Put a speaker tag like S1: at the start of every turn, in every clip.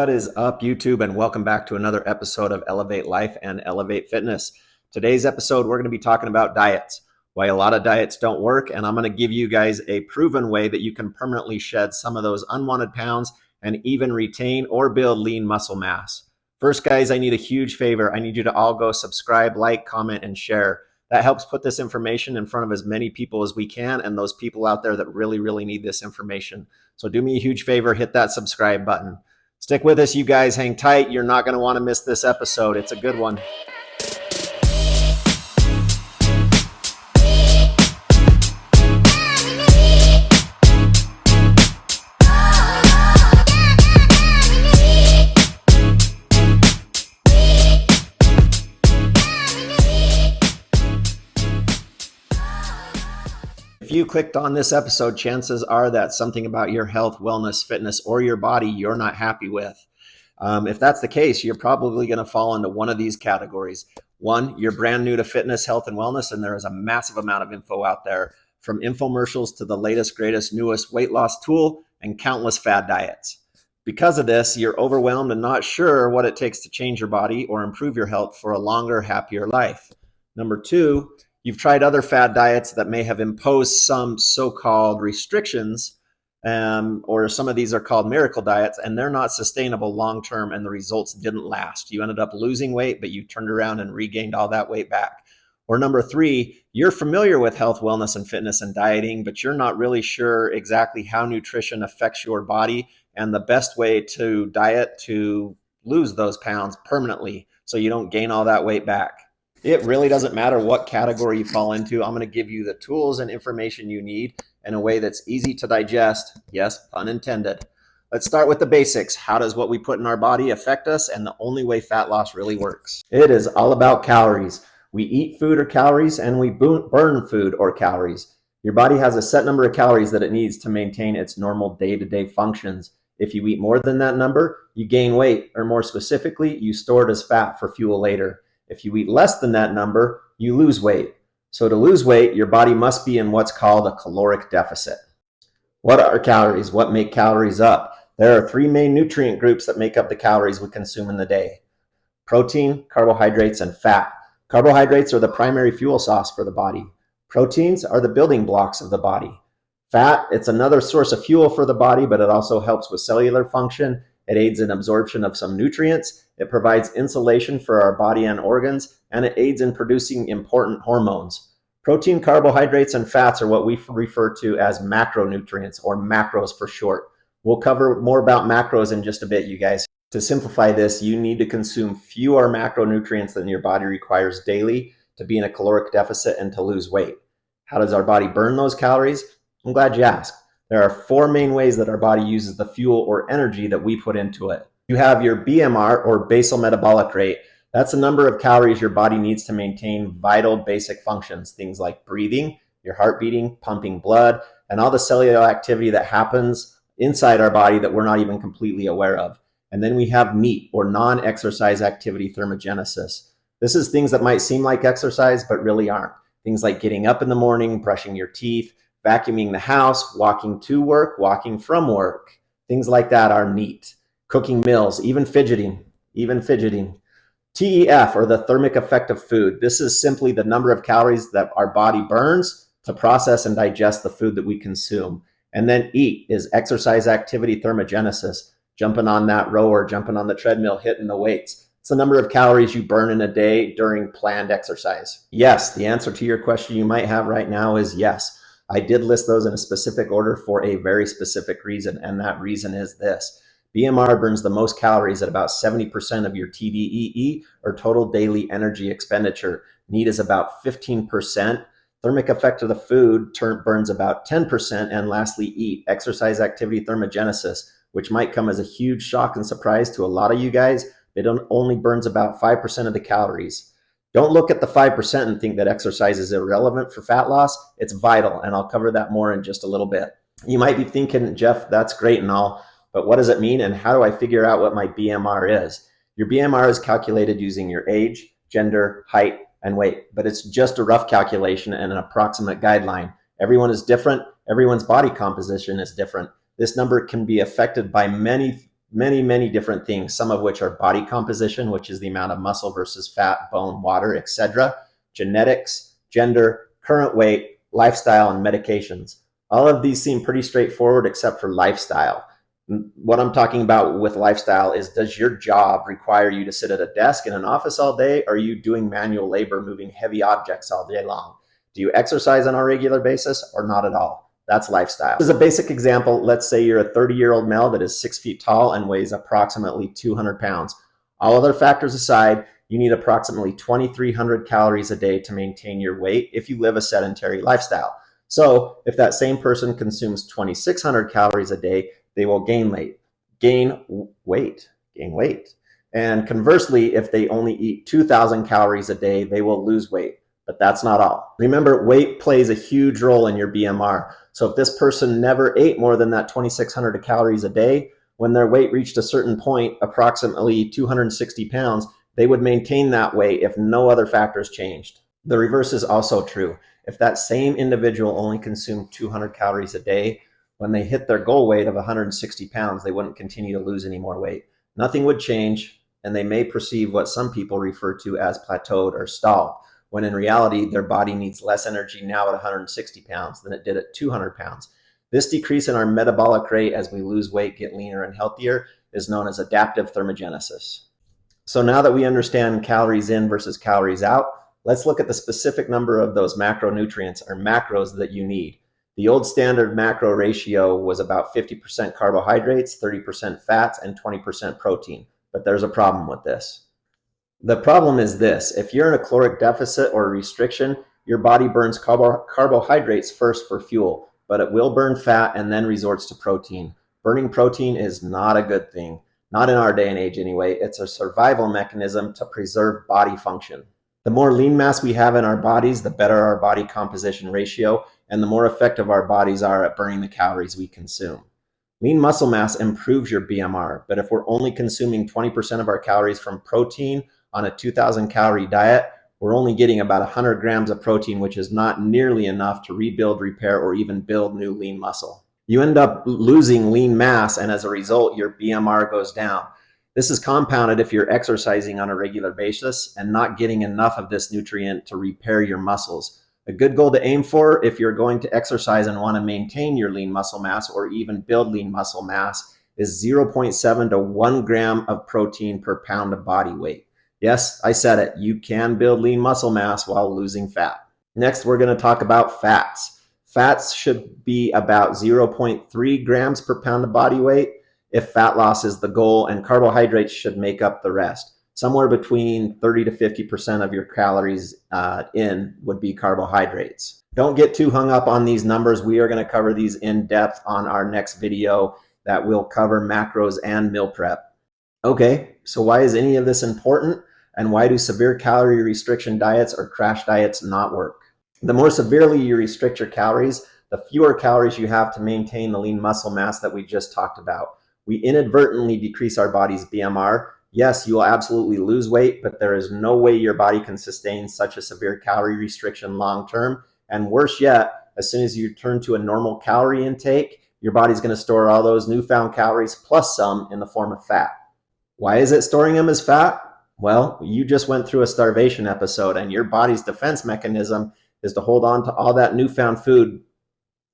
S1: What is up, YouTube, and welcome back to another episode of Elevate Life and Elevate Fitness. Today's episode, we're going to be talking about diets, why a lot of diets don't work, and I'm going to give you guys a proven way that you can permanently shed some of those unwanted pounds and even retain or build lean muscle mass. First, guys, I need a huge favor. I need you to all go subscribe, like, comment, and share. That helps put this information in front of as many people as we can and those people out there that really need this information. So do me a huge favor, hit that subscribe button. Stick with us, you guys. Hang tight. You're not going to want to miss this episode. It's a good one. If you clicked on this episode, chances are that something about your health, wellness, fitness, or your body you're not happy with. If that's the case, you're probably going to fall into one of these categories. One, you're brand new to fitness, health, and wellness, and there is a massive amount of info out there, from infomercials to the latest, greatest, newest weight loss tool and countless fad diets. Because of this, you're overwhelmed and not sure what it takes to change your body or improve your health for a longer, happier life. Number two, you've tried other fad diets that may have imposed some so-called restrictions, or some of these are called miracle diets, and they're not sustainable long-term, and the results didn't last. You ended up losing weight, but you turned around and regained all that weight back. Or number three, you're familiar with health, wellness, and fitness and dieting, but you're not really sure exactly how nutrition affects your body and the best way to diet to lose those pounds permanently so you don't gain all that weight back. It really doesn't matter what category you fall into. I'm going to give you the tools and information you need in a way that's easy to digest. Yes, pun intended. Let's start with the basics. How does what we put in our body affect us, and the only way fat loss really works? It is all about calories. We eat food or calories, and we burn food or calories. Your body has a set number of calories that it needs to maintain its normal day-to-day functions. If you eat more than that number, you gain weight, or more specifically, you store it as fat for fuel later. If you eat less than that number, you lose weight. So to lose weight, your body must be in what's called a caloric deficit. What are calories? What make calories up? There are three main nutrient groups that make up the calories we consume in the day: protein, carbohydrates, and fat. Carbohydrates are the primary fuel source for the body. Proteins are the building blocks of the body. Fat, it's another source of fuel for the body, but it also helps with cellular function. It aids in absorption of some nutrients. It provides insulation for our body and organs, and it aids in producing important hormones. Protein, carbohydrates, and fats are what we refer to as macronutrients, or macros for short. We'll cover more about macros in just a bit, you guys. To simplify this, you need to consume fewer macronutrients than your body requires daily to be in a caloric deficit and to lose weight. How does our body burn those calories? I'm glad you asked. There are four main ways that our body uses the fuel or energy that we put into it. You have your BMR, or basal metabolic rate. That's the number of calories your body needs to maintain vital basic functions, things like breathing, your heart beating, pumping blood, and all the cellular activity that happens inside our body that we're not even completely aware of. And then we have NEAT, or non-exercise activity thermogenesis. This is things that might seem like exercise, but really aren't. Things like getting up in the morning, brushing your teeth, vacuuming the house, walking to work, walking from work. Things like that are NEAT. Cooking meals, even fidgeting. TEF, or the thermic effect of food. This is simply the number of calories that our body burns to process and digest the food that we consume. And then EAT is exercise activity thermogenesis. Jumping on that rower, jumping on the treadmill, hitting the weights. It's the number of calories you burn in a day during planned exercise. Yes, the answer to your question you might have right now is yes. I did list those in a specific order for a very specific reason, and that reason is this. BMR burns the most calories at about 70% of your TDEE, or total daily energy expenditure. NEAT is about 15%. Thermic effect of the food burns about 10%. And lastly, EAT, exercise activity thermogenesis, which might come as a huge shock and surprise to a lot of you guys. It only burns about 5% of the calories. Don't look at the 5% and think that exercise is irrelevant for fat loss. It's vital, and I'll cover that more in just a little bit. You might be thinking, Jeff, that's great and all, but what does it mean, and how do I figure out what my BMR is? Your BMR is calculated using your age, gender, height, and weight, but it's just a rough calculation and an approximate guideline. Everyone is different. Everyone's body composition is different. This number can be affected by many many, many different things, some of which are body composition, which is the amount of muscle versus fat, bone, water, etc., genetics, gender, current weight, lifestyle, and medications. All of these seem pretty straightforward except for lifestyle. What I'm talking about with lifestyle is, does your job require you to sit at a desk in an office all day? Or are you doing manual labor, moving heavy objects all day long? Do you exercise on a regular basis or not at all? That's lifestyle. As a basic example, let's say you're a 30-year-old male that is 6 feet tall and weighs approximately 200 pounds. All other factors aside, you need approximately 2,300 calories a day to maintain your weight if you live a sedentary lifestyle. So if that same person consumes 2,600 calories a day, they will gain weight. And conversely, if they only eat 2,000 calories a day, they will lose weight. But that's not all. Remember, weight plays a huge role in your BMR. So if this person never ate more than that 2,600 calories a day, when their weight reached a certain point, approximately 260 pounds, they would maintain that weight if no other factors changed. The reverse is also true. If that same individual only consumed 200 calories a day, when they hit their goal weight of 160 pounds, they wouldn't continue to lose any more weight. Nothing would change, and they may perceive what some people refer to as plateaued or stalled, when in reality, their body needs less energy now at 160 pounds than it did at 200 pounds. This decrease in our metabolic rate as we lose weight, get leaner and healthier, is known as adaptive thermogenesis. So now that we understand calories in versus calories out, let's look at the specific number of those macronutrients or macros that you need. The old standard macro ratio was about 50% carbohydrates, 30% fats, and 20% protein. But there's a problem with this. The problem is this: if you're in a caloric deficit or restriction, your body burns carbohydrates first for fuel, but it will burn fat and then resorts to protein. Burning protein is not a good thing. Not in our day and age anyway. It's a survival mechanism to preserve body function. The more lean mass we have in our bodies, the better our body composition ratio, and the more effective our bodies are at burning the calories we consume. Lean muscle mass improves your BMR, but if we're only consuming 20% of our calories from protein on a 2,000 calorie diet, we're only getting about 100 grams of protein, which is not nearly enough to rebuild, repair, or even build new lean muscle. You end up losing lean mass, and as a result, your BMR goes down. This is compounded if you're exercising on a regular basis and not getting enough of this nutrient to repair your muscles. A good goal to aim for if you're going to exercise and want to maintain your lean muscle mass or even build lean muscle mass is 0.7 to 1 gram of protein per pound of body weight. Yes, I said it. You can build lean muscle mass while losing fat. Next, we're going to talk about fats. Fats should be about 0.3 grams per pound of body weight if fat loss is the goal, and carbohydrates should make up the rest. Somewhere between 30 to 50% of your calories in would be carbohydrates. Don't get too hung up on these numbers. We are going to cover these in depth on our next video that will cover macros and meal prep. Okay, so why is any of this important? And why do severe calorie restriction diets or crash diets not work? The more severely you restrict your calories, the fewer calories you have to maintain the lean muscle mass that we just talked about. We inadvertently decrease our body's BMR. Yes, you will absolutely lose weight, but there is no way your body can sustain such a severe calorie restriction long term. And worse yet, as soon as you turn to a normal calorie intake, your body's going to store all those newfound calories plus some in the form of fat. Why is it storing them as fat? Well, you just went through a starvation episode, and your body's defense mechanism is to hold on to all that newfound food,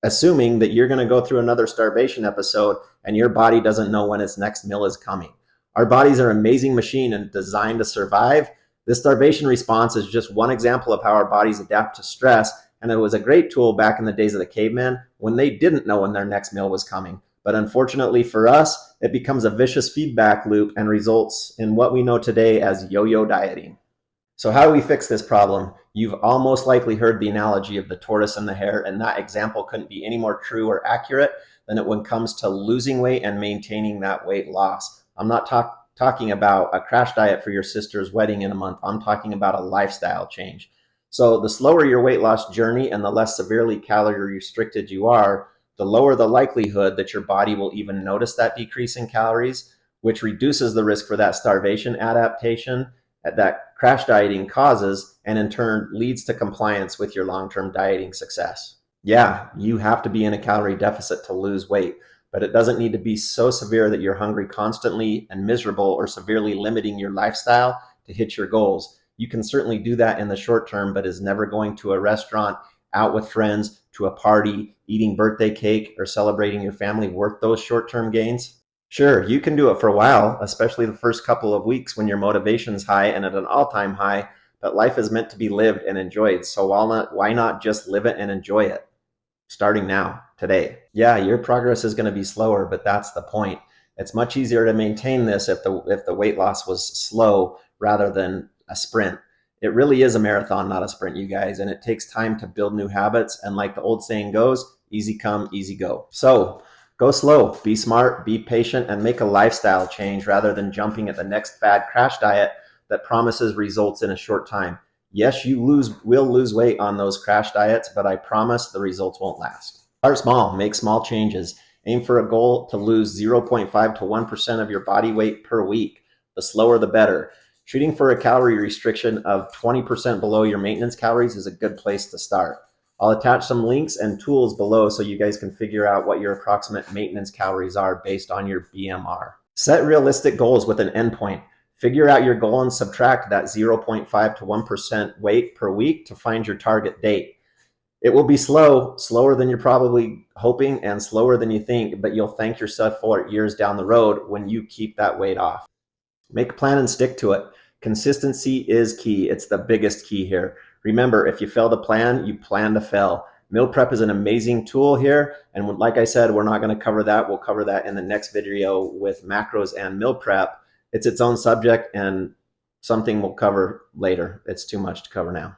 S1: assuming that you're going to go through another starvation episode and your body doesn't know when its next meal is coming. Our bodies are an amazing machine and designed to survive. This starvation response is just one example of how our bodies adapt to stress, and it was a great tool back in the days of the cavemen when they didn't know when their next meal was coming. But unfortunately for us, it becomes a vicious feedback loop and results in what we know today as yo-yo dieting. So how do we fix this problem? You've almost likely heard the analogy of the tortoise and the hare, and that example couldn't be any more true or accurate than it when it comes to losing weight and maintaining that weight loss. I'm not talking about a crash diet for your sister's wedding in a month. I'm talking about a lifestyle change. So the slower your weight loss journey and the less severely calorie restricted you are, the lower the likelihood that your body will even notice that decrease in calories, which reduces the risk for that starvation adaptation that crash dieting causes, and in turn leads to compliance with your long-term dieting success. Yeah, you have to be in a calorie deficit to lose weight, but it doesn't need to be so severe that you're hungry constantly and miserable or severely limiting your lifestyle to hit your goals. You can certainly do that in the short term, but is never going to a restaurant, out with friends, to a party, eating birthday cake, or celebrating your family worth those short-term gains? Sure, you can do it for a while, especially the first couple of weeks when your motivation's high and at an all-time high, but life is meant to be lived and enjoyed. So why not just live it and enjoy it? Starting now, today. Yeah, your progress is going to be slower, but that's the point. It's much easier to maintain this if the weight loss was slow rather than a sprint. It really is a marathon, not a sprint, you guys, and it takes time to build new habits. And like the old saying goes, easy come, easy go. So go slow, be smart, be patient, and make a lifestyle change rather than jumping at the next fad crash diet that promises results in a short time. Yes, you will lose weight on those crash diets, but I promise the results won't last. Start small, make small changes. Aim for a goal to lose 0.5 to 1% of your body weight per week. The slower, the better. Shooting for a calorie restriction of 20% below your maintenance calories is a good place to start. I'll attach some links and tools below so you guys can figure out what your approximate maintenance calories are based on your BMR. Set realistic goals with an endpoint. Figure out your goal and subtract that 0.5 to 1% weight per week to find your target date. It will be slower than you're probably hoping and slower than you think, but you'll thank yourself for it years down the road when you keep that weight off. Make a plan and stick to it. Consistency is key. It's the biggest key here. Remember, if you fail to plan, you plan to fail. Meal prep is an amazing tool here. And like I said, we're not going to cover that. We'll cover that in the next video with macros and meal prep. It's its own subject and something we'll cover later. It's too much to cover now.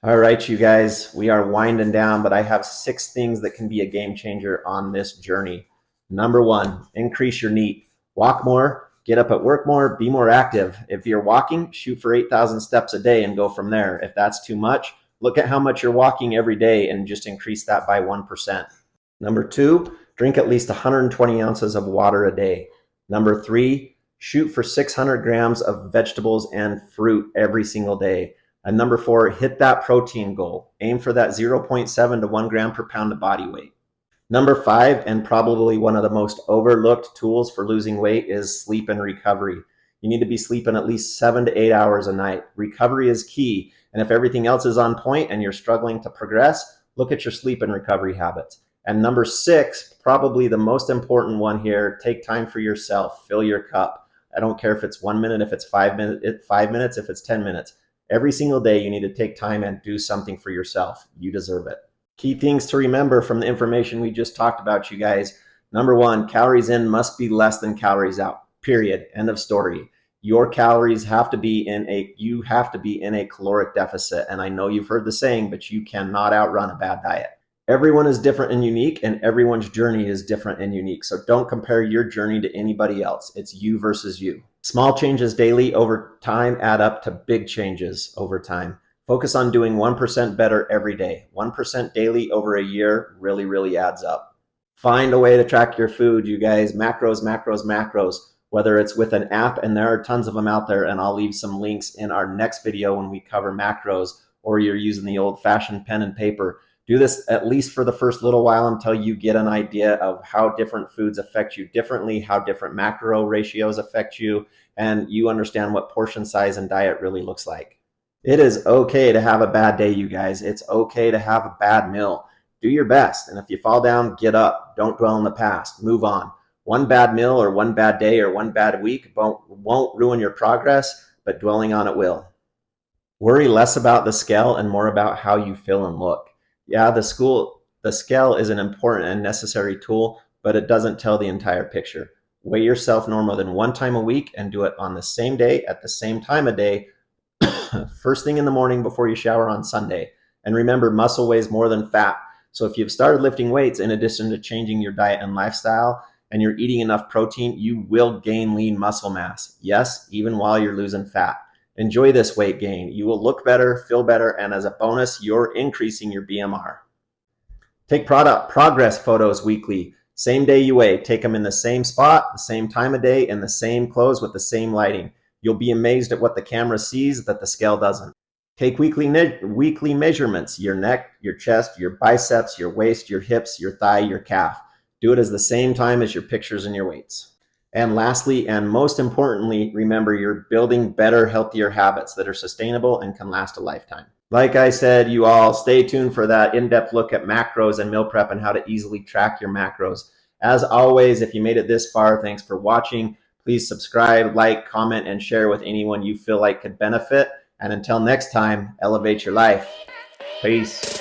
S1: All right, you guys, we are winding down, but I have 6 things that can be a game changer on this journey. Number 1, increase your NEAT. Walk more, get up at work more, be more active. If you're walking, shoot for 8,000 steps a day and go from there. If that's too much, look at how much you're walking every day and just increase that by 1%. Number 2, drink at least 120 ounces of water a day. Number 3, shoot for 600 grams of vegetables and fruit every single day. And number 4, hit that protein goal. Aim for that 0.7 to 1 gram per pound of body weight. Number 5, and probably one of the most overlooked tools for losing weight, is sleep and recovery. You need to be sleeping at least 7 to 8 hours a night. Recovery is key. And if everything else is on point and you're struggling to progress, look at your sleep and recovery habits. And number 6, probably the most important one here, take time for yourself. Fill your cup. I don't care if it's 1 minute, if it's 5 minutes, if it's 10 minutes. Every single day, you need to take time and do something for yourself. You deserve it. Key things to remember from the information we just talked about, you guys. Number 1, calories in must be less than calories out. Period. End of story. Your calories have to be in a caloric deficit. And I know you've heard the saying, but you cannot outrun a bad diet. Everyone is different and unique, and everyone's journey is different and unique. So don't compare your journey to anybody else. It's you versus you. Small changes daily over time add up to big changes over time. Focus on doing 1% better every day. 1% daily over a year really, really adds up. Find a way to track your food, you guys. Macros, macros, macros. Whether it's with an app, and there are tons of them out there, and I'll leave some links in our next video when we cover macros, or you're using the old-fashioned pen and paper. Do this at least for the first little while until you get an idea of how different foods affect you differently, how different macro ratios affect you, and you understand what portion size and diet really looks like. It is okay to have a bad day, you guys. It's okay to have a bad meal. Do your best, and if you fall down, get up. Don't dwell in the past. Move on. One bad meal or one bad day or one bad week won't ruin your progress, but dwelling on it will. Worry less about the scale and more about how you feel and look. Yeah, the scale is an important and necessary tool, but it doesn't tell the entire picture. Weigh yourself no more than 1 time a week and do it on the same day at the same time of day, first thing in the morning before you shower on Sunday. And remember, muscle weighs more than fat. So if you've started lifting weights in addition to changing your diet and lifestyle, and you're eating enough protein, you will gain lean muscle mass. Yes, even while you're losing fat. Enjoy this weight gain. You will look better, feel better, and as a bonus, you're increasing your BMR. Take progress photos weekly. Same day you weigh. Take them in the same spot, the same time of day, in the same clothes with the same lighting. You'll be amazed at what the camera sees that the scale doesn't. Take weekly measurements, your neck, your chest, your biceps, your waist, your hips, your thigh, your calf. Do it at the same time as your pictures and your weights. And lastly, and most importantly, remember you're building better, healthier habits that are sustainable and can last a lifetime. Like I said, you all stay tuned for that in-depth look at macros and meal prep and how to easily track your macros. As always, if you made it this far, thanks for watching. Please subscribe, like, comment, and share with anyone you feel like could benefit. And until next time, elevate your life. Peace.